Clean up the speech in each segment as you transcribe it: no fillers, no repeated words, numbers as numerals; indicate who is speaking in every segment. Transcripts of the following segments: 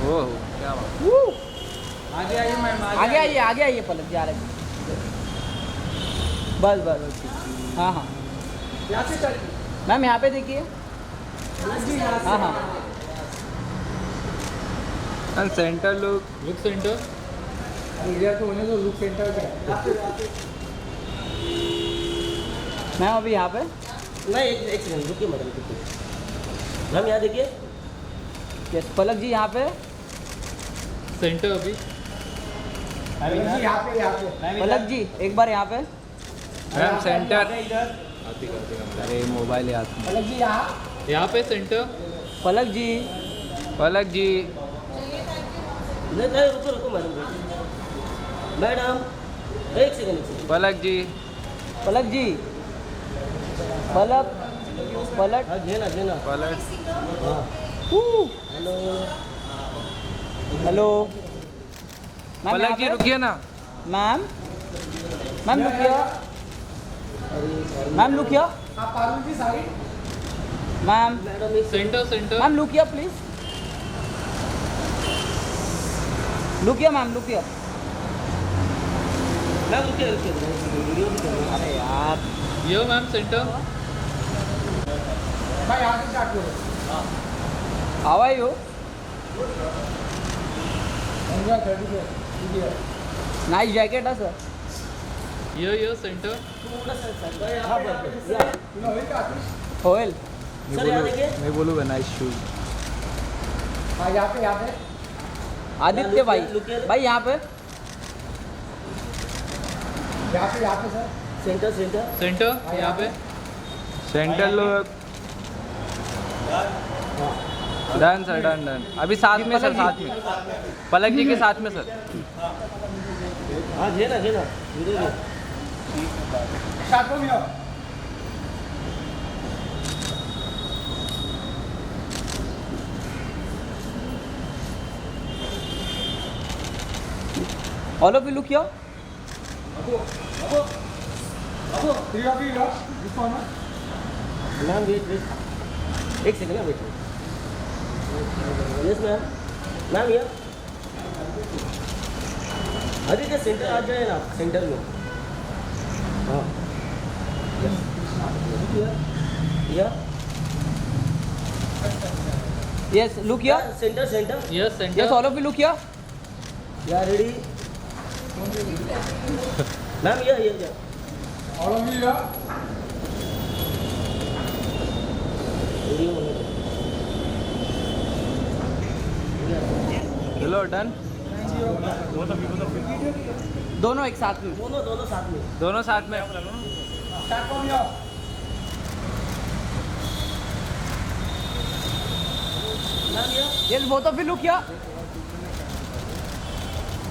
Speaker 1: ओह क्या बात।
Speaker 2: आगे आइए मैम,
Speaker 3: आगे आइए पलक जी, आ रहे। बस बस। हाँ हाँ
Speaker 2: यहाँ से चलिए।
Speaker 3: मैम, यहाँ पे देखिए। हाँ हाँ
Speaker 1: and centre look.
Speaker 4: Look centre.
Speaker 2: इधर तो होने दो, लुक सेंटर का।
Speaker 3: मैम अभी यहाँ पे।
Speaker 5: नहीं, एक सेकंड रुकिए मैडम, रुकिए मैम, यहाँ देखिए।
Speaker 3: यस पलक जी यहाँ पे।
Speaker 4: सेंटर अभी।
Speaker 2: यहाँ पे
Speaker 3: पलक जी एक बार यहाँ पे।
Speaker 1: Ma'am centre.
Speaker 4: आती करते
Speaker 1: अरे मोबाइल याद।
Speaker 2: पलक जी यहाँ।
Speaker 4: यहाँ पे सेंटर।
Speaker 3: पलक जी।
Speaker 1: पलक जी।
Speaker 5: नहीं नहीं, रुको रुको मैडम, मैडम एक सेकंड।
Speaker 1: पलक जी।
Speaker 3: पलक जी। पलक। पलट।
Speaker 5: हाँ जेना जेना।
Speaker 1: पलक।
Speaker 5: हेलो।
Speaker 3: हेलो मैम,
Speaker 1: पलक
Speaker 3: यहाँ
Speaker 1: जी
Speaker 3: पे?
Speaker 1: रुकिए ना।
Speaker 3: मैम रुकिए। मैम रुकिए।
Speaker 2: आप पारुल जी साइड।
Speaker 3: मैम
Speaker 5: मैडम एक
Speaker 4: सेंटर सेंटर।
Speaker 3: मैम रुकिए प्लीज। रुकिए मैम, रुकिए।
Speaker 5: मैम रुकिए रुकिए, वीडियो भी कर रहा हूँ।
Speaker 3: अरे यार।
Speaker 4: ये मैम सेंटर।
Speaker 2: भाई यहाँ से स्टार्ट करो।
Speaker 3: How are you? Nice jacket है सर।
Speaker 4: ये सेंटर।
Speaker 5: हाँ बस
Speaker 3: होयल।
Speaker 5: सर यहाँ देखिए।
Speaker 1: मैं बोलूँगा नाइस शूज।
Speaker 2: हाँ यहाँ पे
Speaker 3: आदित्य भाई। भाई यहाँ पे।
Speaker 2: सर।
Speaker 5: Centre centre.
Speaker 4: सेंटर यहाँ पे।
Speaker 1: Centre look. Done sir, done done. अभी साथ में सर, साथ में पलक जी के साथ में सर।
Speaker 5: हाँ जेना जेना, वीडियो भी।
Speaker 2: स्टार्ट करो भैया।
Speaker 3: All of you look here.
Speaker 5: Ma'am wait wait, एक सेकंड ना, वेट। Yes ma'am. मैम ये आदित्य सेंटर आ जाए ना, सेंटर में। हाँ या
Speaker 3: yes look here.
Speaker 5: Centre centre.
Speaker 4: Yes centre.
Speaker 3: Yes all of you look here.
Speaker 5: या रेडी। मैम ये
Speaker 2: All of you here.
Speaker 1: चलो डन।
Speaker 3: दोनों एक साथ में।
Speaker 5: दोनों दोनों साथ में।
Speaker 1: दोनों साथ में।
Speaker 2: Start from here.
Speaker 5: मैम ये
Speaker 3: yes both of you look here.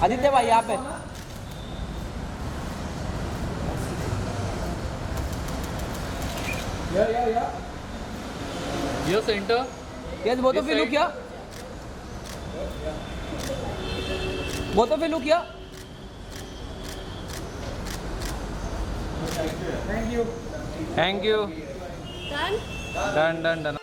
Speaker 3: Aditya भाई यहाँ पे।
Speaker 2: Yeah.
Speaker 4: ये centre.
Speaker 3: Yes both of you look here. Both of you look here.
Speaker 2: Thank you.
Speaker 1: Thank you.
Speaker 6: Done?
Speaker 1: Done done done.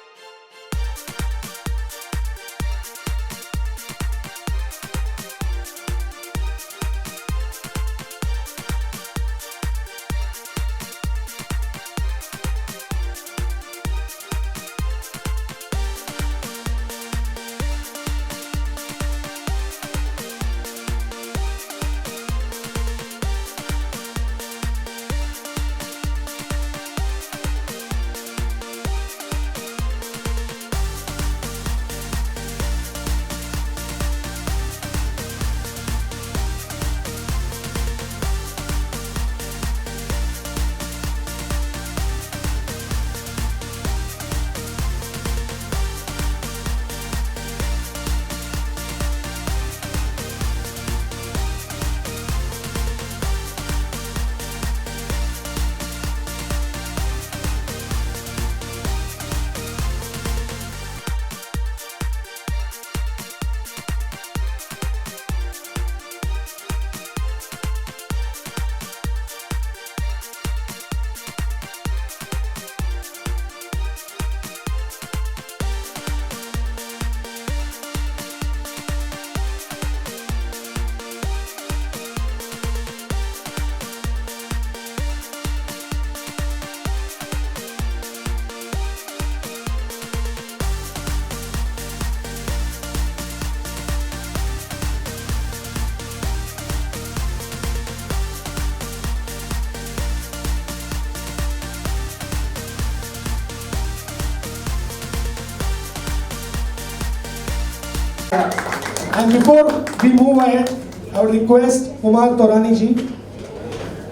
Speaker 6: And before we move ahead, I would request Umar Taurani ji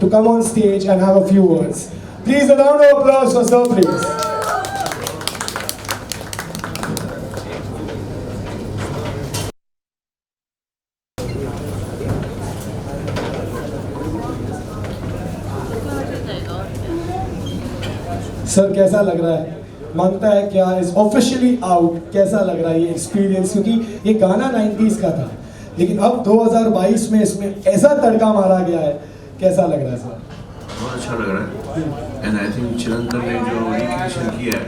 Speaker 6: to come on stage and have a few words. Please, a round of applause for sir, please. Sir कैसा लग रहा है? मांगता है क्या is officially out, कैसा लग रहा है ये एक्सपीरियंस? क्योंकि ये गाना 90s का था, लेकिन अब 2022 में इसमें ऐसा तड़का मारा गया है, कैसा लग रहा है सर?
Speaker 7: बहुत अच्छा लग रहा है एंड आई थिंक चिरंतन ने जो रिक्रिएशन किया है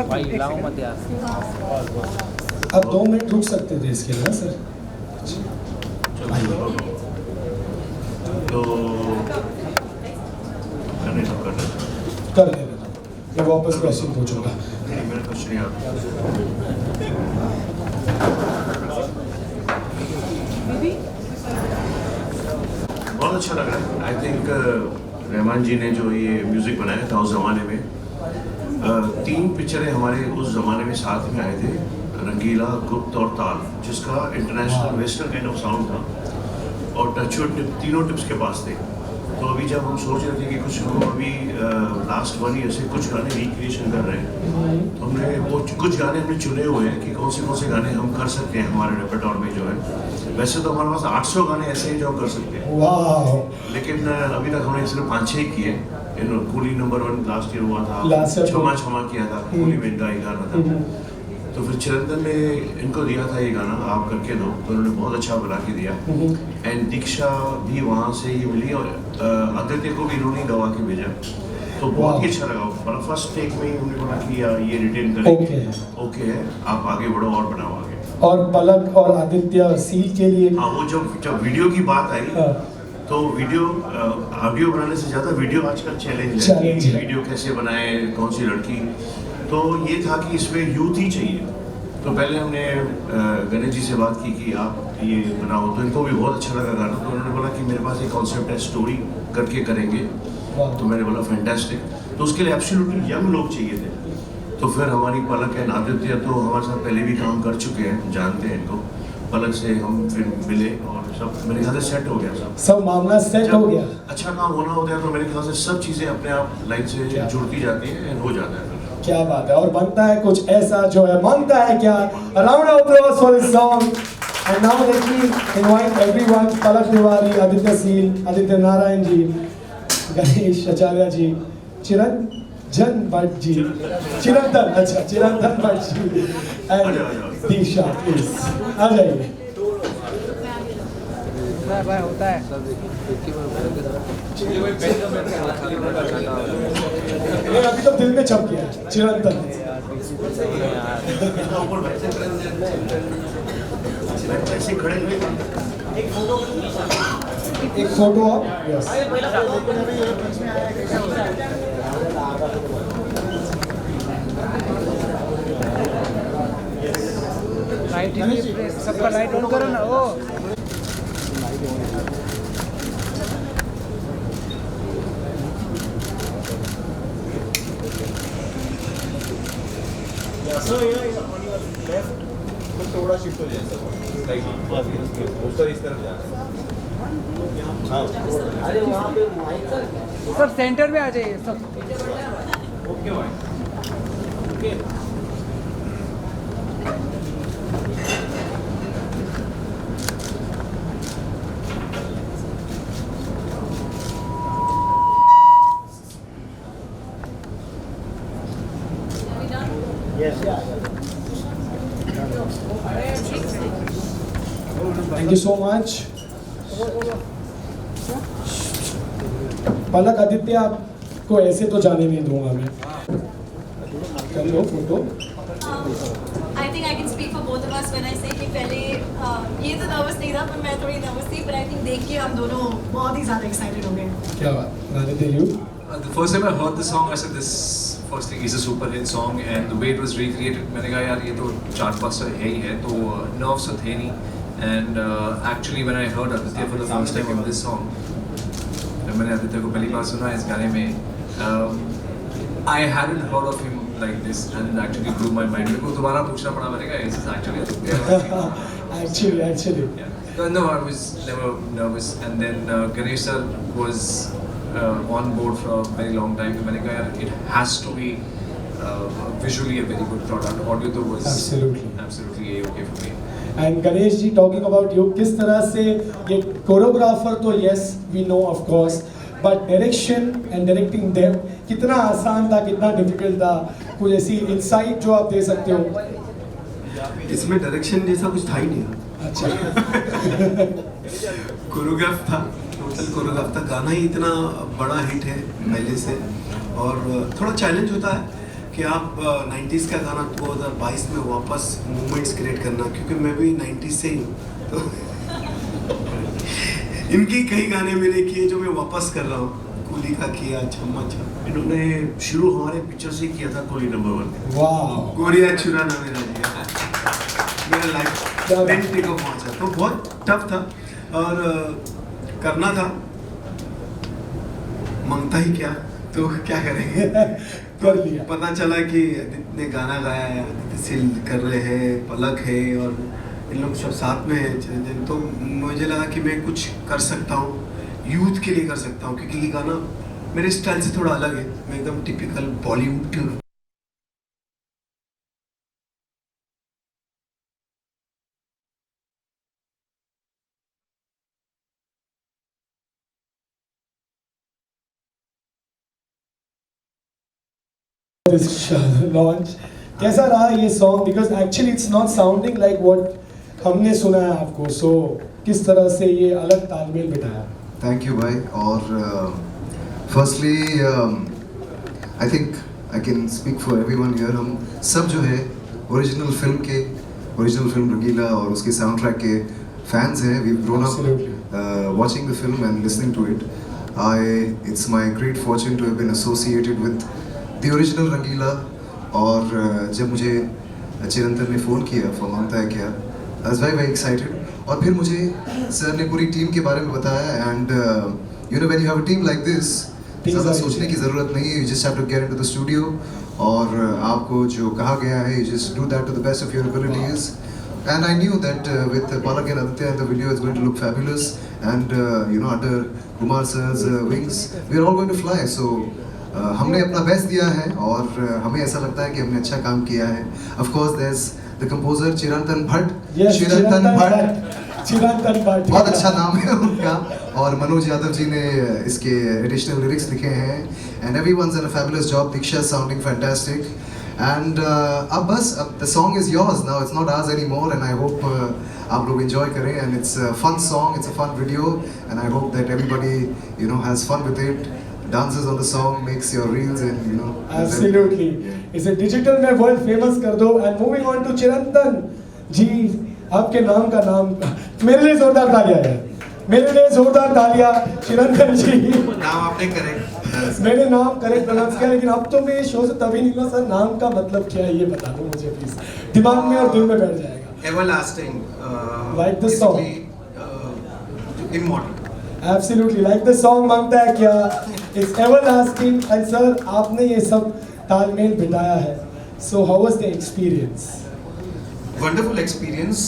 Speaker 1: भाई लाओ मत यार।
Speaker 6: आप 2 मिनट रुक सकते थे इसके लिए सर।
Speaker 7: तो करने तो करना
Speaker 6: कर लेना, मैं वापस क्वेश्चन पूछूंगा।
Speaker 7: नहीं मेरा कुछ नहीं आता। बहुत अच्छा लग रहा है। आई थिंक रहमान जी ने जो ये म्यूज़िक बनाया था उस ज़माने में 3 पिक्चरें हमारे उस ज़माने में साथ में आए थे, रंगीला, गुप्त और ताल, जिसका international western kind of sound था और टचवुड तीनों टिप्स के पास थे। तो अभी जब हम सोच रहे थे कि कुछ हम अभी लास्ट 1 ईयर से कुछ गाने रिक्रिएशन कर रहे हैं, तो हमने वो कुछ गाने हमने चुने हुए हैं कि कौन से गाने हम कर सकते हैं हमारे रेpertoire में जो है। वैसे तो हमारे पास 800 गाने ऐसे हैं जो हम कर सकते हैं,
Speaker 6: वाह,
Speaker 7: लेकिन अभी तक हमने सिर्फ 5-6 किए। कूली नंबर 1 लास्ट ईयर हुआ था, क्षमा किया था, कूली में इनका एक गाना था। तो फिर चिरंतन ने इनको दिया था ये गाना, आप करके दो, तो उन्होंने बहुत अच्छा बना के दिया। एंड दीक्षा भी वहाँ से ही मिली और आदित्य को भी इन्होंने गवा के भेजा, तो बहुत ही अच्छा लगा। फर्स्ट टेक में ही उन्होंने बोला कि यार ये रिटेन करेंगे, ओके है, आप आगे बढ़ो और बनाओ आगे। और
Speaker 6: पलक और आदित्य सील के लिए
Speaker 7: हाँ, वो जब वीडियो की बात आई तो वीडियो ऑडियो बनाने से ज़्यादा वीडियो आजकल चैलेंज है कि वीडियो कैसे बनाए, कौन सी लड़की। तो ये था कि इसमें यूथ ही चाहिए। तो पहले हमने गणेश जी से बात की कि आप ये बनाओ, तो इनको भी बहुत अच्छा लगा गाना। तो उन्होंने बोला कि मेरे पास एक कॉन्सेप्ट है, स्टोरी करके करेंगे। तो मैंने बोला फैंटास्टिक। तो उसके लिए एब्सोल्युटली यंग लोग चाहिए थे। तो फिर हमारी पलक है, आदित्य तो हमारे साथ पहले भी काम कर चुके हैं, जानते हैं इनको। पलक से हम फिर मिले और सब मेरे ख्याल से सेट हो गया,
Speaker 6: सब मामला सेट हो गया।
Speaker 7: अच्छा काम होना होता है तो मेरे ख्याल से सब चीज़ें अपने आप लाइन से जुड़ती जाती हैं एंड हो जाता है।
Speaker 6: क्या बात है। और बनता है कुछ ऐसा जो है, मांगता है क्या। Round of applause for this song. And now let me invite everyone, Palak Tiwari, Aditya Seal, Aditya Narayan ji, Ganesh Acharya ji, Chirantan Bhatt ji, Chirantan Bhatt ji and Diksha, please आ जाइए।
Speaker 1: भाई होता है
Speaker 6: अभी तो दिल में छप गया चिरंतन।
Speaker 7: ऐसे खड़े
Speaker 6: एक फोटो आप, यस।
Speaker 2: सबका लाइट ऑन करो ना। ओ
Speaker 8: So on your left तो थोड़ा शिफ्ट हो जाए सर, उसका इस तरफ जाना। हाँ
Speaker 5: अरे वहाँ पे माइक
Speaker 2: सब सेंटर में आ जाइए सब।
Speaker 8: ओके भाई, okay.
Speaker 6: Thank you so much. Palak, Aditya आपको ऐसे तो जाने नहीं दूंगा मैं। कर लो photo.
Speaker 3: I think I can speak for both of us when I say कि पहले ये तो नर्वस नहीं था, पर मैं थोड़ी नर्वस थी, पर I think देख के हम दोनों बहुत ही ज़्यादा एक्साइटेड हो गए।
Speaker 6: क्या बात, Aditya you?
Speaker 9: The first time I heard the song, I said this first thing is a super hit song, and the way it was recreated, मैंने कहा यार ये तो chartbuster है ही है, तो nerves तो थे नहीं। And actually when I heard Aditya for the first time on this song, जब मैंने आदित्य को पहली बार सुना इस गाने में, I hadn't heard of him like this, and it actually blew my mind. मेरे को दोबारा पूछना पड़ा, मैंने कहा this is actually
Speaker 6: actually
Speaker 9: yeah. No, I was never nervous, and then Ganesh sir was on board for a very long time. मैंने कहा यार it has to be visually a very good product. Audio तो was absolutely okay for me.
Speaker 6: And Ganesh ji, talking about you, किस तरह से ये choreographer तो yes we know of course, but direction and directing them कितना आसान था, कितना डिफिकल्ट था, कुछ ऐसी इंसाइट जो आप दे सकते हो?
Speaker 10: इसमें डायरेक्शन जैसा कुछ था ही नहीं।
Speaker 6: अच्छा
Speaker 10: कोरियोग्राफ था, टोटल कोरियोग्राफ था। गाना ही इतना बड़ा हिट है पहले से, और थोड़ा चैलेंज होता है कि आप 90s का गाना 2022 में वापस मूवमेंट्स क्रिएट करना, क्योंकि मैं भी 90s से ही हूँ, तो इनकी कई गाने मैंने किए जो मैं वापस कर रहा हूँ। कूली का किया, छम्मा छम,
Speaker 7: इन्होंने शुरू हमारे पिक्चर से किया था, कोली नंबर 1।
Speaker 6: वाह,
Speaker 10: गोरिया चुराना मेरा लाइफ 10 टेक ऑफ पहुंचा, तो बहुत टफ था और करना था, मांगता ही क्या, तो क्या करेंगे
Speaker 6: कर लिया।
Speaker 10: पता चला कि आदित्य ने गाना गाया है, आदित्य सिल कर रहे हैं, पलक है और इन लोग सब साथ में हैं चिरंजन, तो मुझे लगा कि मैं कुछ कर सकता हूँ, यूथ के लिए कर सकता हूँ, क्योंकि ये गाना मेरे स्टाइल से थोड़ा अलग है, मैं एकदम टिपिकल बॉलीवुड
Speaker 6: लॉन्च कैसा रहा ये song? Because actually it's not sounding like what हमने सुना है आपको, सो किस तरह से ये अलग तालमेल बिठाया?
Speaker 11: थैंक यू भाई, और firstly I think I can speak for everyone here, हम सब जो है ओरिजिनल फिल्म रंगीला और उसके साउंड ट्रैक के फैंस हैं. We grown up watching the film and listening to it. It's my great fortune to have been associated with the original रंगीला. और जब मुझे चिरंतन ने फ़ोन किया फॉर मांगता है क्या, I was very excited. और फिर मुझे सर ने पूरी टीम के बारे में बताया, and you know when you have a team like this, ज़्यादा सोचने की ज़रूरत नहीं है, you just have to get into the studio, और आपको जो कहा गया है you just do that to the best of your abilities. And I knew that with Palak and Aditya and the video is going to look fabulous, and you know under Kumar sir's wings we are all going to fly. So हमने अपना best दिया है और हमें ऐसा लगता है कि हमने अच्छा काम किया है. Of course there's the composer चिरंतन भट्ट. चिरंतन भट्ट बहुत अच्छा नाम है उनका, और मनोज यादव जी ने इसके एडिशनल लिरिक्स लिखे हैं, and everyone's done a fabulous job. Diksha sounding fantastic. And अब बस the song is yours now, it's not ours anymore, and I hope आप लोग enjoy करें, and it's a fun song, it's a fun video, and I hope that everybody you know has fun with it, dances on the song, makes your reels, and you know.
Speaker 6: Absolutely. इसे digital में world famous कर दो. And moving on to चिरंतन जी, आपके नाम का नाम मेरे लिए जोरदार तालियां है, मेरे लिए जोरदार तालियां. चिरंतन जी
Speaker 10: नाम आपने करेक्ट,
Speaker 6: मैंने नाम करेक्ट प्रोनाउंस किया, लेकिन अब तो मैं शो से तभी निकला सर, नाम का मतलब क्या है ये बता दो मुझे प्लीज, दिमाग में और दिल में बैठ जाएगा.
Speaker 10: everlasting,
Speaker 6: like the song,
Speaker 10: immortal.
Speaker 6: Absolutely, like the song मांगता है क्या, it's everlasting. and sir आपने ये सब तालमेल बिठाया है, so how was the experience?
Speaker 10: Wonderful experience.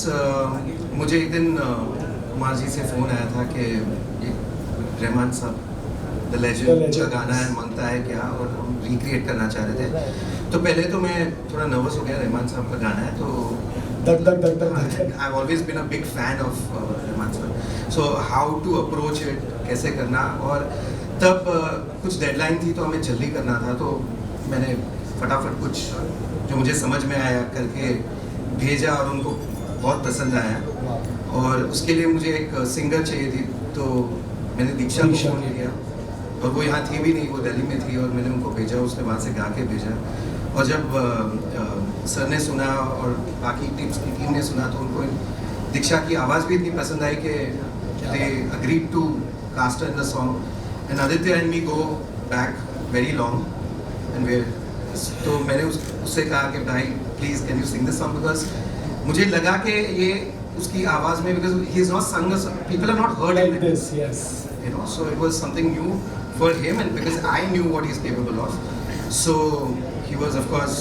Speaker 10: मुझे एक दिन कुमार जी से फ़ोन आया था कि रहमान साहब द लेजेंड का गाना है मांगता है क्या, और हम रिक्रिएट करना चाह रहे थे. तो पहले तो मैं थोड़ा नर्वस हो गया, रहमान साहब का गाना है तो I've always been a big fan of Rahman साहब, so how to approach it, कैसे करना. और तब कुछ डेडलाइन थी तो हमें जल्दी करना था, तो मैंने फटाफट कुछ जो मुझे समझ में आया करके भेजा, और उनको बहुत पसंद आया. और उसके लिए मुझे एक सिंगर चाहिए थी, तो मैंने दीक्षा को फ़ोन किया, और वो यहाँ थी भी नहीं, वो दिल्ली में थी, और मैंने उनको भेजा, उसने वहाँ से गा के भेजा. और जब सर ने सुना और बाकी टीम्स की टीम ने सुना, तो उनको दीक्षा की आवाज़ भी इतनी पसंद आई कि they agreed to cast in the song. And Aditya and me go back very long, and तो मैंने उससे कहा कि भाई please can you sing this song, because मुझे लगा कि ये उसकी आवाज़ में, because he is not sung, people are not heard
Speaker 6: like this, yes,
Speaker 10: you know, so it was something new for him, and because I knew what he's capable of, so he he was of course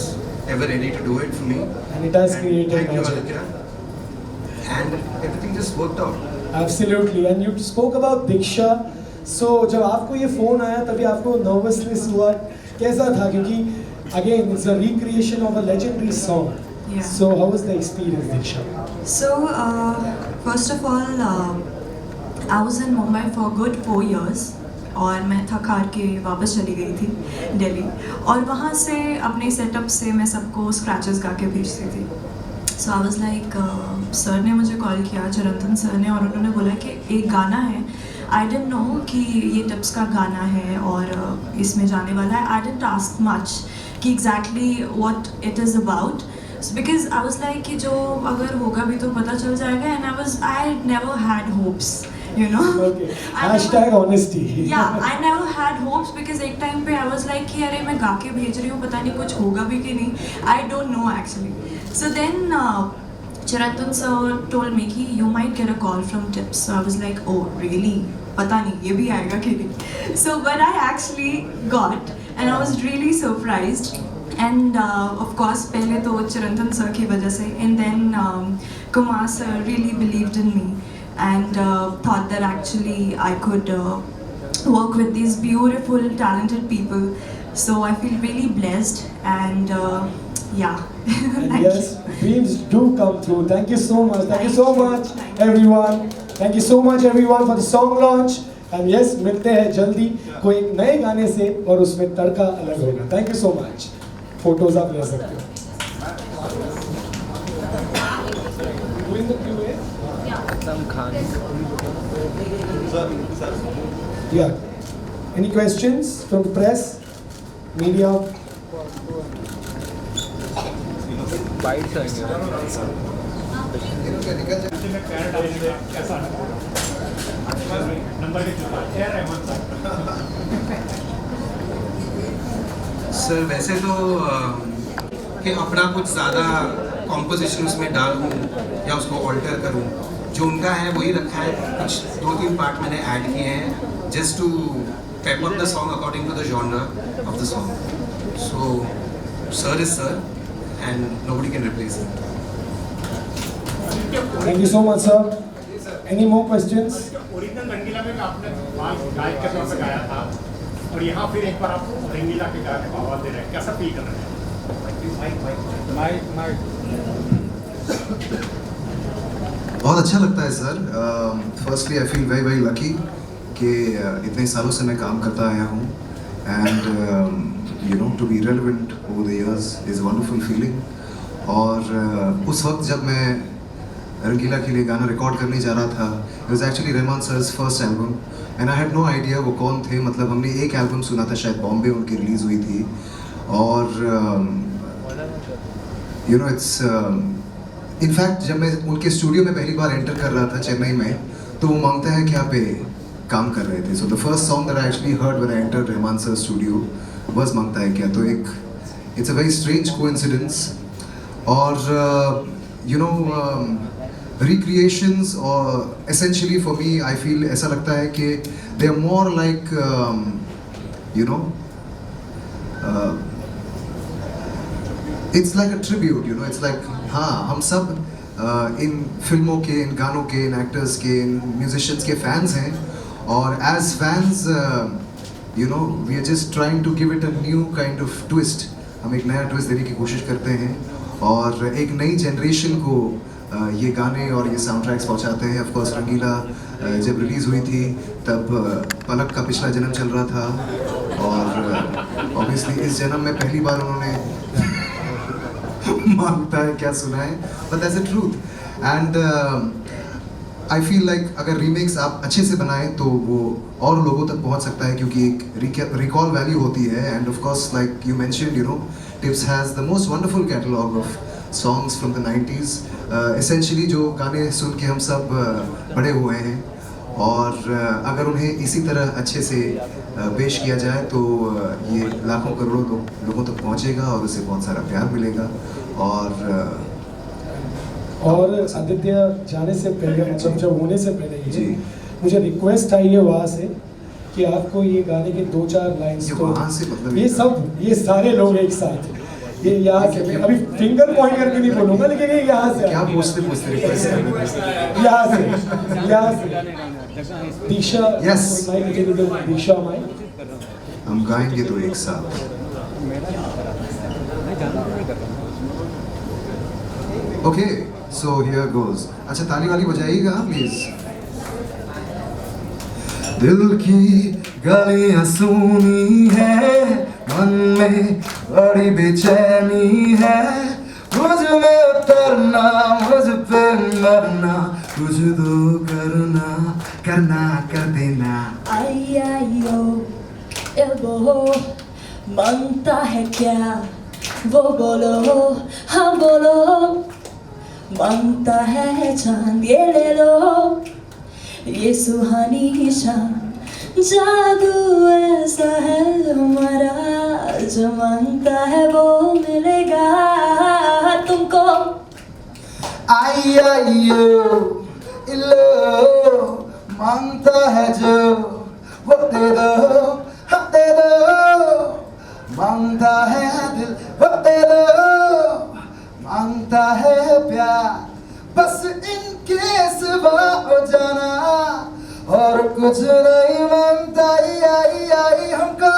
Speaker 10: ever ready to do it for me.
Speaker 6: And it has created
Speaker 10: Thank you,
Speaker 6: magic.
Speaker 10: Aditya. And everything just worked out.
Speaker 6: Absolutely. And you spoke about Diksha. So जब आपको ये phone आया तभी आपको nervousness हुआ, कैसा था? क्योंकि again it's a recreation of a legendary song.
Speaker 12: Yeah.
Speaker 6: So how was the experience, Diksha?
Speaker 12: So, first of all, I was in Mumbai for a good 4 years और मैं थक हार के वापस चली गई थी दिल्ली, और वहाँ से अपने सेटअप से मैं सबको स्क्रैचेस गा के भेजती थी. सो आई वाज लाइक, सर ने मुझे कॉल किया, चिरंतन सर ने, और उन्होंने बोला कि एक गाना है, आई डिडंट नो कि ये टिप्स का गाना है और इसमें जाने वाला है. आई डिडंट आस्क मच कि exactly what it is about, because I was like कि जो अगर होगा भी तो पता चल जाएगा. And I never had hopes, you know.
Speaker 6: Okay. Hashtag honesty.
Speaker 12: Yeah, I never had hopes because एक टाइम पे I was like कि अरे मैं गा के भेज रही हूँ, पता नहीं कुछ होगा भी कि नहीं. I don't know actually. So then Chirantan sir told me कि you might get a call from Tips. So I was like, oh really? पता नहीं ये भी आएगा कि नहीं. So but I actually got, and I was really surprised. And of course पहले तो चिरंतन सर की वजह से, and then Kumar sir really believed in me and thought that actually I could work with these beautiful, talented people. So I feel really blessed, and yeah.
Speaker 6: And yes, dreams do come true. Thank you so much. Thank you so much, everyone. Thank you so much, everyone, for the song launch. And yes, मिलते हैं जल्दी कोई एक नए गाने से और उसमें तड़का अलग होगा. Thank you so much. Photos आप ले सकते हो. Doing the QA?
Speaker 1: Some Khan.
Speaker 8: Sir.
Speaker 6: Yeah. Any questions from the press, media?
Speaker 1: Bites आएंगे.
Speaker 10: सर वैसे तो कि अपना कुछ ज़्यादा कॉम्पोजिशन उसमें डालूं या उसको ऑल्टर करूं, जो उनका है वही रखा है. कुछ 2-3 पार्ट मैंने ऐड किए हैं just to pep up the song according to the genre of the song. So sir is sir and nobody can replace him.
Speaker 6: Thank you so much, sir. Any more questions?
Speaker 13: Original Rangeela में आपने गायक के तौर पे गाया था और यहाँ फिर एक बार आप रंगीला के गायक को आवाज दे रहे हैं, कैसा फील कर रहे हैं?
Speaker 11: बहुत अच्छा लगता है sir. Firstly I feel very very lucky कि इतने सालों से मैं काम करता आया हूँ, and you know to be relevant over the years is wonderful feeling. और उस वक्त जब मैं रंगीला के लिए गाना रिकॉर्ड करने जा रहा था, इट वाज एक्चुअली रहमान सर's first album, and I had no idea वो कौन थे. मतलब हमने एक एल्बम सुना था, शायद बॉम्बे उनकी रिलीज़ हुई थी, और यू नो इट्स इनफैक्ट जब मैं उनके स्टूडियो में पहली बार एंटर कर रहा था चेन्नई में, तो वो मांगता है क्या पे काम कर रहे थे. So the first song that I actually heard when I entered Rahman sir's studio was मांगता है क्या. तो एक it's a very strange coincidence. और you know recreations, or essentially for me I feel ऐसा लगता है कि they are more like you know it's like a tribute, you know. It's like हाँ हम सब इन फिल्मों के, इन गानों के, इन एक्टर्स के, इन म्यूजिशियंस के फैंस हैं, और as fans you know we are just trying to give it a new kind of twist. हम एक नया ट्विस्ट देने की कोशिश करते हैं और एक नई जनरेशन को ये गाने और ये साउंड ट्रैक्स पहुँचाते हैं. ऑफ कोर्स रंगीला जब रिलीज़ हुई थी तब पलक का पिछला जन्म चल रहा था, और ऑब्वियसली इस जन्म में पहली बार उन्होंने मांगता है क्या सुना है, but that's the truth. And I feel like अगर रीमेक्स आप अच्छे से बनाएं तो वो और लोगों तक पहुंच सकता है, क्योंकि एक रिकॉल वैल्यू होती है. End of course like you mentioned, you know, tips has the most wonderful catalogue of songs from the 90s. Essentially जो गाने सुन के हम सब बड़े हुए हैं, और अगर उन्हें इसी तरह अच्छे से पेश किया जाए तो ये लाखों करोड़ों लोगों तक पहुंचेगा और उसे बहुत सारा प्यार मिलेगा.
Speaker 6: और आदित्य जाने से पहले, मतलब जब होने से पहले ही मुझे रिक्वेस्ट आई है वहाँ से कि आपको ये गाने के 2-4 लाइन्स,
Speaker 11: वहाँ से मतलब
Speaker 6: ये सारे लोग एक साथ ये यहाँ से मैं अभी फिंगर पॉइंट करके नहीं बोलूंगा, लेकिन ये यहाँ से
Speaker 11: क्या पूछते रिक्वेस्ट
Speaker 6: यहाँ से दिशा
Speaker 11: Yes.
Speaker 6: दिशा माइक
Speaker 11: हम गाएंगे तो एक साथ। Okay so here goes. अच्छा ताली वाली बजाइएगा प्लीज। दिल की गलियां सुनी है, मन में बड़ी बेचैनी है, मुझ में उतरना मुझ पे मरना, कुछ तो करना करना कर देना।
Speaker 12: आई ओ एल्बो मांगता है क्या वो बोलो, हाँ बोलो। मांगता है चांद ये ले लो, ये सुहानी शाम, जादू ऐसा है हमारा, जो मांगता है वो मिलेगा तुमको।
Speaker 11: आई इलो मांगता है जो वो दे दो, हाँ दे दो। मांगता है दिल वो दे दो, मांगता है प्यार बस इनके सिवा हो जाना, और कुछ नहीं मांगता आई हमको।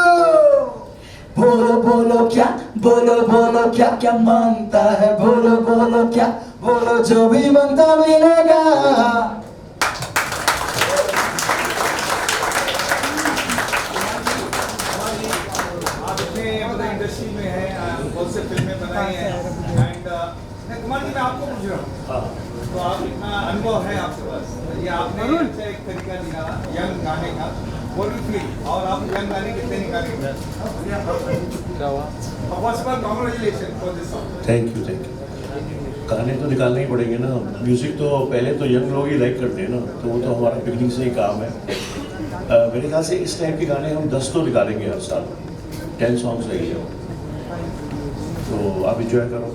Speaker 11: बोलो बोलो क्या, बोलो बोलो क्या क्या मांगता है, बोलो बोलो क्या, बोलो जो भी मांगता मिलेगा।
Speaker 8: इंडस्ट्री में है, बहुत से फिल्में बनाई हैं, एंड कुमार जी मैं आपको पूछ रहा हूँ, तो आप इतना अनुभव है आपके पास, ये आपने अच्छा एक तरीका निकाला यंग गाने का, what do you feel? और आप यंग गाने कितने निकालेंगे? First of all congratulation for this song.
Speaker 7: Thank you. गाने तो निकालने ही पड़ेंगे ना, म्यूज़िक तो पहले तो यंग लोग ही लाइक करते हैं ना, तो वो तो हमारा बिगनिंग से ही काम है। मेरे ख्याल से इस टाइप के गाने हम 10 तो निकालेंगे हर साल, 10 सॉन्ग्स रहेंगे, तो आप इंजॉय करो।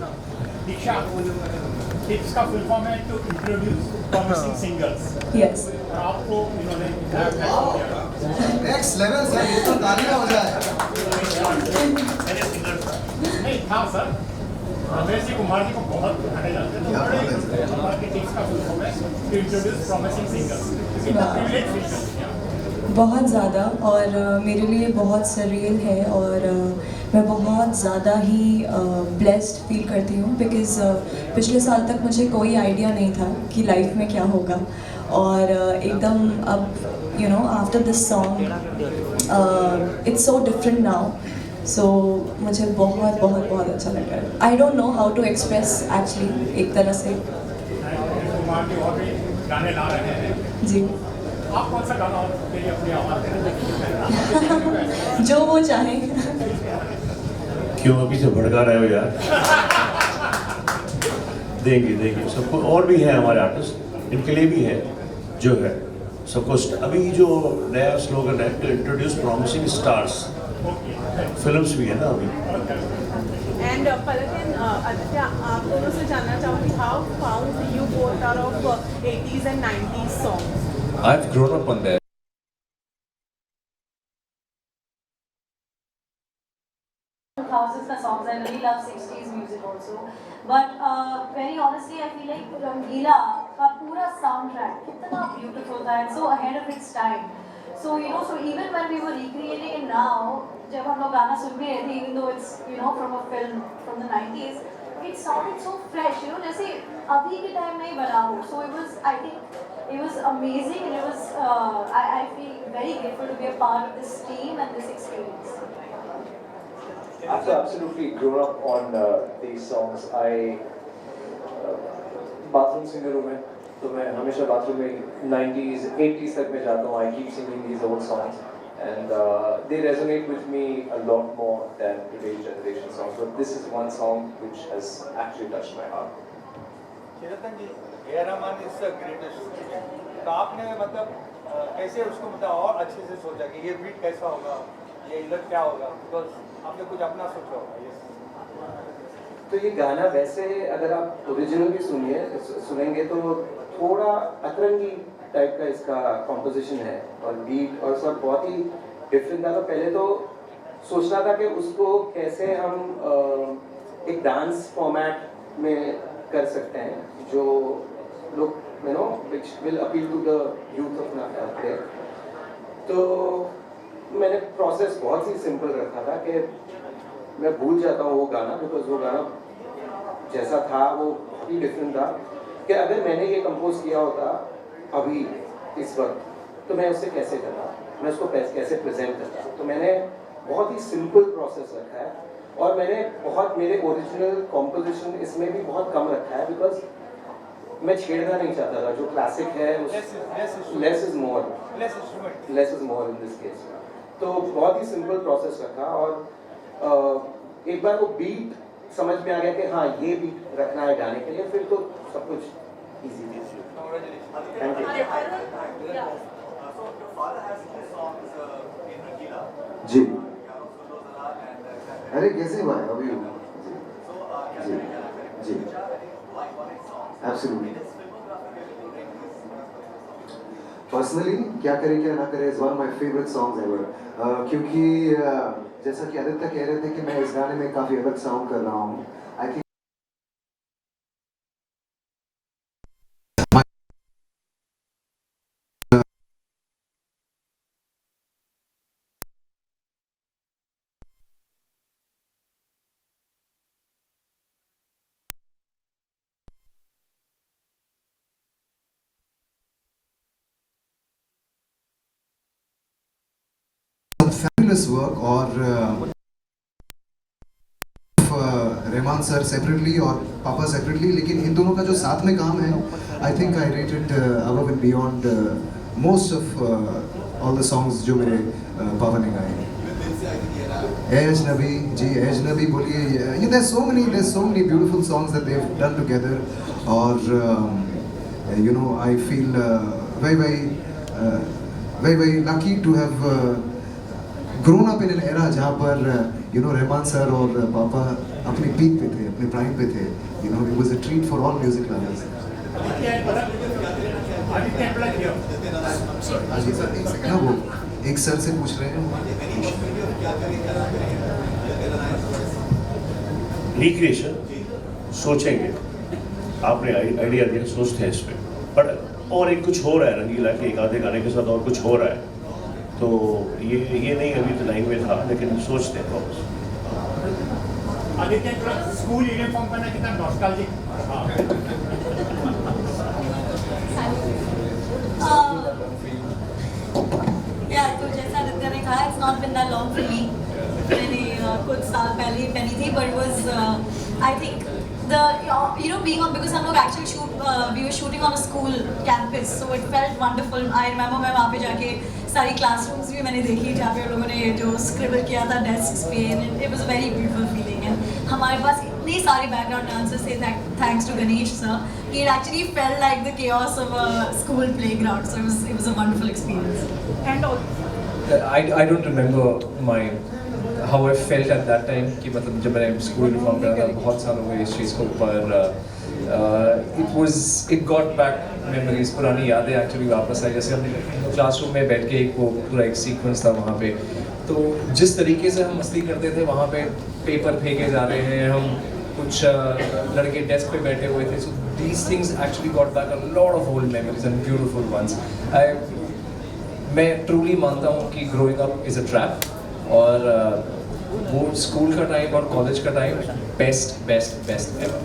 Speaker 13: दीक्षा, इसका फुल फॉर्म है to introduce promising singers.
Speaker 12: Yes.
Speaker 13: और आपको इन्होंने
Speaker 11: नेक्स्ट लेवल सर, ये तो तालियां हो जाए।
Speaker 13: नहीं था सर, रमेश जी कुमार जी को बहुत पहचाने जाते हैं, तो बड़े कुमार की टीम्स का फुल फॉर्म है to introduce promising singers. Privilege feel करते हैं
Speaker 12: बहुत ज़्यादा, और मेरे लिए बहुत सरियल है, और मैं बहुत ज़्यादा ही ब्लेस्ड फील करती हूँ, बिकॉज़ पिछले साल तक मुझे कोई आइडिया नहीं था कि लाइफ में क्या होगा, और एकदम अब you know after this song it's so different now, so मुझे बहुत बहुत बहुत अच्छा लगा। I don't know how to express actually, एक तरह से।
Speaker 13: कुमार जी और भी गाने ला रहे हैं
Speaker 12: जी।
Speaker 13: आप कौन सा गाना के लिए अपनी आवाज़
Speaker 12: जो वो चाहे।
Speaker 7: क्यों अभी से भड़का रहे हो यार? देंगे सबको, और भी है हमारे आर्टिस्ट, इनके लिए भी है जो है सबको। अभी जो नया स्लोगन है to introduce promising stars, films भी है ना अभी।
Speaker 14: And Palak and Aditya, आप दोनों से जानना चाहूँगी, how found you both are of 80s and 90s songs?
Speaker 9: I've grown up on that.
Speaker 3: Thousands of songs. I really love 60s music also. But very honestly, I feel like Rangila का पूरा soundtrack कितना beautiful था and so ahead of its time. So you know, so even when we were recreating it now, जब हम लोग गाना सुन भी रहे थे, even though it's you know from a film from the 90s, it sounded so fresh. You know, जैसे अभी के time में ही बना हो. So it was, I think, it was amazing, and it was I feel very grateful to be a part of this team and this experience.
Speaker 15: I've absolutely grown up on these songs. Bathroom singer हूँ मैं, तो मैं हमेशा bathroom में 90s, 80s तक में जाता हूँ. I keep singing these old songs, and they resonate with me a lot more than today's generation songs. But this is one song which has actually touched my heart.
Speaker 8: Chirantan ji, A R. Rahman is the greatest, तो आपने मतलब कैसे उसको मतलब और अच्छे से सोचा कि ये बीट कैसा होगा, ये इधर क्या होगा, बिकॉज आपने कुछ अपना सोचा होगा.
Speaker 15: तो ये गाना वैसे अगर आप ओरिजिनल भी सुनेंगे तो थोड़ा अतरंगी टाइप का इसका कॉम्पोजिशन है, और बीट और सब बहुत ही डिफरेंट था. तो पहले तो सोचना था कि उसको कैसे हम
Speaker 16: एक डांस फॉर्मेट में कर सकते हैं जो लोग which will appeal to the youth of there. तो मैंने प्रोसेस बहुत ही सिंपल रखा था कि मैं भूल जाता हूँ वो गाना, बिकॉज वो गाना जैसा था वो बहुत ही डिफरेंट था, कि अगर मैंने ये कंपोज किया होता अभी इस वक्त तो मैं उससे कैसे करता, मैं उसको कैसे प्रेजेंट करता। तो मैंने बहुत ही सिंपल प्रोसेस रखा है और मैंने बहुत मेरे ओरिजिनल कॉम्पोजिशन इसमें भी बहुत कम रखा है, बिकॉज मैं छेड़ना नहीं चाहता था जो क्लासिक है, less is more in this case. तो बहुत ही सिंपल प्रोसेस रखा और एक बार वो बीट समझ में आ गया कि हाँ ये बीट रखना है गाने के लिए, फिर तो सब कुछ इजी थी। Thank you.
Speaker 11: जी अरे कैसे भाई अभी जी जी एब्सोल्युटली। पर्सनली क्या करे क्या ना करे is one my favourite songs ever, क्योंकि जैसा कि आदित्य कह रहे थे कि मैं इस गाने में काफी अलग साउंड कर रहा हूँ। आई थिंक fabulous work और रहमान सर सेपरेटली और पापा सेपरेटली, लेकिन इन दोनों का जो साथ में काम है आई think I rated above and beyond most of all the songs जो मेरे पापा ने गाए हैं। ए अजनबी जी, ए अजनबी बोलिए, ये there's so many beautiful songs that they've done together और you know I feel very lucky to have grown up in an era जहाँ पर you know रहमान सर और पापा अपनी पीक पे थे, अपने प्राइम पे थे। You know it was a treat for all music lovers. जी सर एक सेकंड, वो एक सर से पूछ रहे हैं।
Speaker 7: रिक्रिएशन सोचेंगे, आपने आइडिया दिया, सोचते हैं इस पे, पर और एक कुछ हो रहा है रंगीला के एक आधे गाने के साथ और कुछ हो रहा है, तो ये नहीं अभी तो लाइन में था, लेकिन सोचते हैं वापस।
Speaker 13: आदित्य स्कूल यूनिफॉर्म पहना कितना नॉस्टैल्जिक।
Speaker 3: या तो जैसा आदित्य ने कहा, it's not been that long for me. मैंने कुछ साल पहले ही पहनी थी, but was I think being on, because हम लोग actually we were shooting on a school campus, so it felt wonderful. I remember मैं वहाँ पे जाके सारी classrooms भी मैंने देखी जहाँ पे लोगों ने जो scribble किया था desks पे, and it was a very beautiful feeling. And हमारे पास इतने सारे background dancers थे, thanks to Ganesh sir, it actually felt like the chaos of a school playground. So it was a wonderful experience.
Speaker 12: And
Speaker 15: I don't remember how I felt at that time कि मतलब जब मैंने school uniform पहना था, बहुत साल हो गए इस चीज़ को, पर it got back memories, पुरानी यादें एक्चुअली वापस आई। जैसे हम क्लासरूम में बैठ के एक वो पूरा एक सीक्वेंस था वहाँ पे, तो जिस तरीके से हम मस्ती करते थे वहाँ पे, पेपर फेंके जा रहे हैं, हम कुछ लड़के डेस्क पे बैठे हुए थे, so these things actually got back a lot of old memories and beautiful ones. मैं ट्रूली मानता हूँ कि growing up is a trap, और वो स्कूल का टाइम और कॉलेज का टाइम बेस्ट एवर।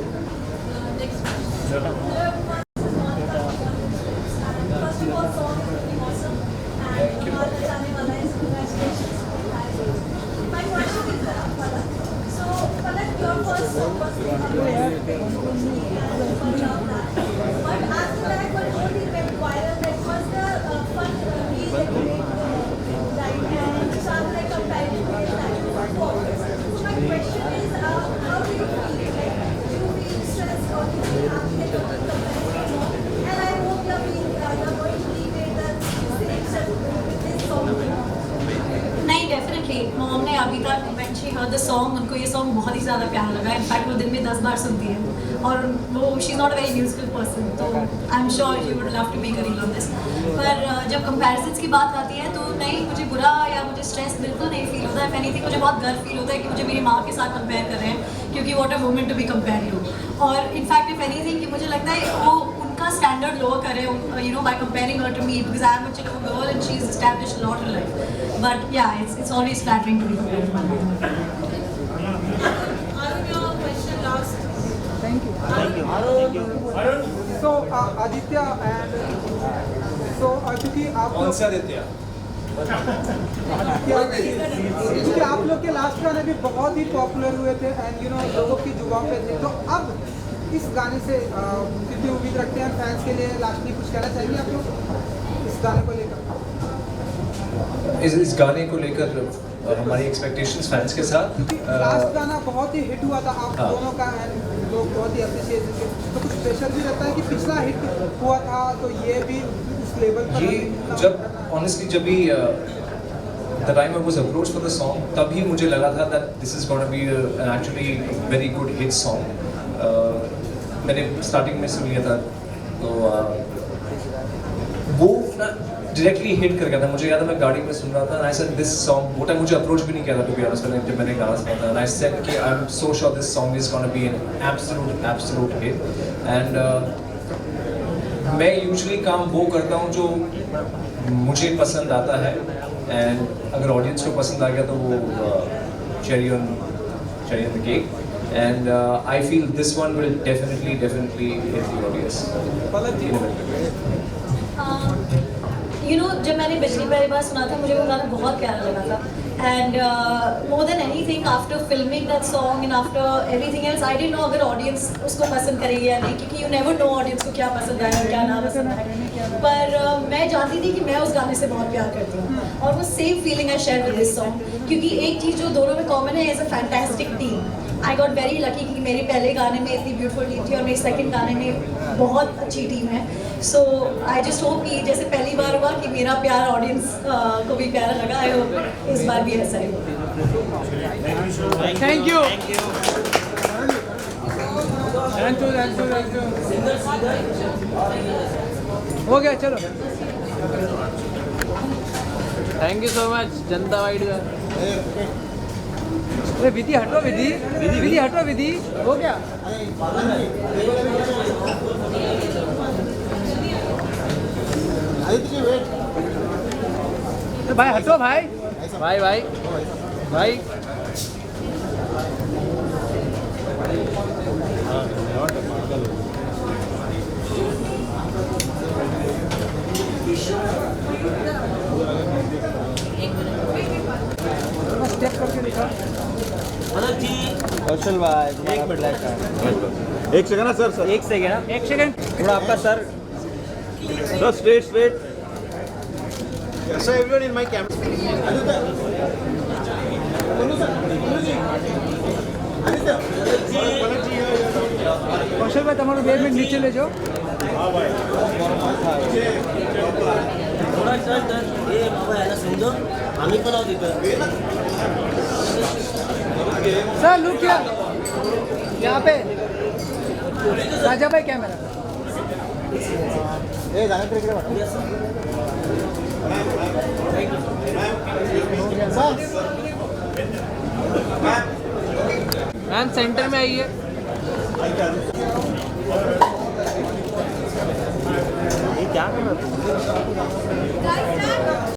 Speaker 3: मॉम ने अभी तक when she heard the song, उनको ये सॉन्ग बहुत ही ज़्यादा प्यारा लगा। इनफैक्ट वो दिन में 10 बार सुनती है। और वो she is not a very musical person, तो I am sure she would love to make a reel on this. पर जब कंपैरिजन्स की बात आती है तो नहीं, मुझे बुरा या मुझे स्ट्रेस बिल्कुल नहीं फील होता है। इफ एनीथिंग मुझे बहुत गर्व फील होता है कि मुझे मेरी माँ के साथ कंपेयर कर रहे हैं, क्योंकि what a woman to be compare to. और इनफैक्ट इफ एनीथिंग कि मुझे लगता है वो उनका स्टैंडर्ड लो करे, you know, by comparing her to me, because I am a girl and she is established lot in life. But yeah it's always flattering to be compared.
Speaker 2: So Aditya and so क्योंकि आप
Speaker 5: कौन सा आदित्य?
Speaker 2: क्योंकि आप लोग के last गाने भी बहुत ही पॉपुलर हुए थे एंड यू नो लोगों की जुबान पे थे, तो अब इस गाने से कितनी उम्मीद रखते हैं फैंस के लिए? लास्टली कुछ कहना चाहेंगे आप लोग इस गाने को लेकर?
Speaker 9: इस गाने को लेकर हमारी एक्सपेक्टेशंस फैंस के साथ,
Speaker 2: लास्ट गाना बहुत ही हिट हुआ था आप दोनों का एंड लोग बहुत ही अप्रिशिएट किए, तो कुछ प्रेशर भी रहता है कि पिछला हिट हुआ था तो ये भी उस लेवल पर?
Speaker 9: ये जब ऑनेस्टली जब भी the time I was approach for the song, तभी मुझे लगा था that this is gonna be an actually very good hit song. मैंने स्टार्टिंग में सुन लिया था तो वो ना डायरेक्टली हिट कर गया था। मुझे याद है मैं गाड़ी में सुन रहा था, आई सेड दिस सॉन्ग, वो टाइम मुझे अप्रोच भी नहीं किया था टू बी ऑनेस्ट, जब मैंने गाना सुना था, आई सेड कि I am so sure this song is gonna be an absolute hit. And मैं यूजुअली काम वो करता हूँ जो मुझे पसंद आता है, एंड अगर ऑडियंस को पसंद आ गया तो वो cherry on the cake, and I feel this one will definitely hit the audience.
Speaker 3: You know, जब मैंने पिछली पहली बार सुना था मुझे वो गाना बहुत प्यारा लगा था, and more than anything after filming that song and after everything else I didn't know अगर ऑडियंस उसको पसंद करेगी या नहीं, क्योंकि यू नेवर नो ऑडियंस को क्या पसंद आएगा क्या ना पसंद आएगा। पर मैं जानती थी कि मैं उस गाने से बहुत प्यार करती हूँ, और वो same feeling I share with this song, क्योंकि एक चीज़ जो दोनों में कॉमन है, as a fantastic team. I got very lucky कि मेरे पहले गाने में इतनी ब्यूटीफुल टीम थी और मेरे सेकंड गाने में बहुत अच्छी टीम है। सो आई जस्ट होप कि जैसे पहली बार हुआ कि मेरा प्यार ऑडियंस को भी प्यारा लगा, आई होप इस बार भी ऐसा ही होगा।
Speaker 2: Thank you. हो गया, चलो।
Speaker 1: Thank you so much Janata wide का।
Speaker 2: अरे विधि हटो, विधि हटो, विधि हो गया। तो भाई हटो, भाई स्टेप करके दिखा।
Speaker 5: कौशल भाई एक मिनट एक सेकंड ना सर एक सेकंड थोड़ा आपका sir straight sir everyone in my
Speaker 2: Kaushal भाई તમારું 2 મિનિટ નીચે લેજો।
Speaker 5: थोड़ा सर ये मोबाइल समझो आम्ही पण आहोत इथं
Speaker 2: सर लुक यहाँ पे राजा भाई कैमरा
Speaker 1: मैम सेंटर में आइए।
Speaker 5: क्या कर रहा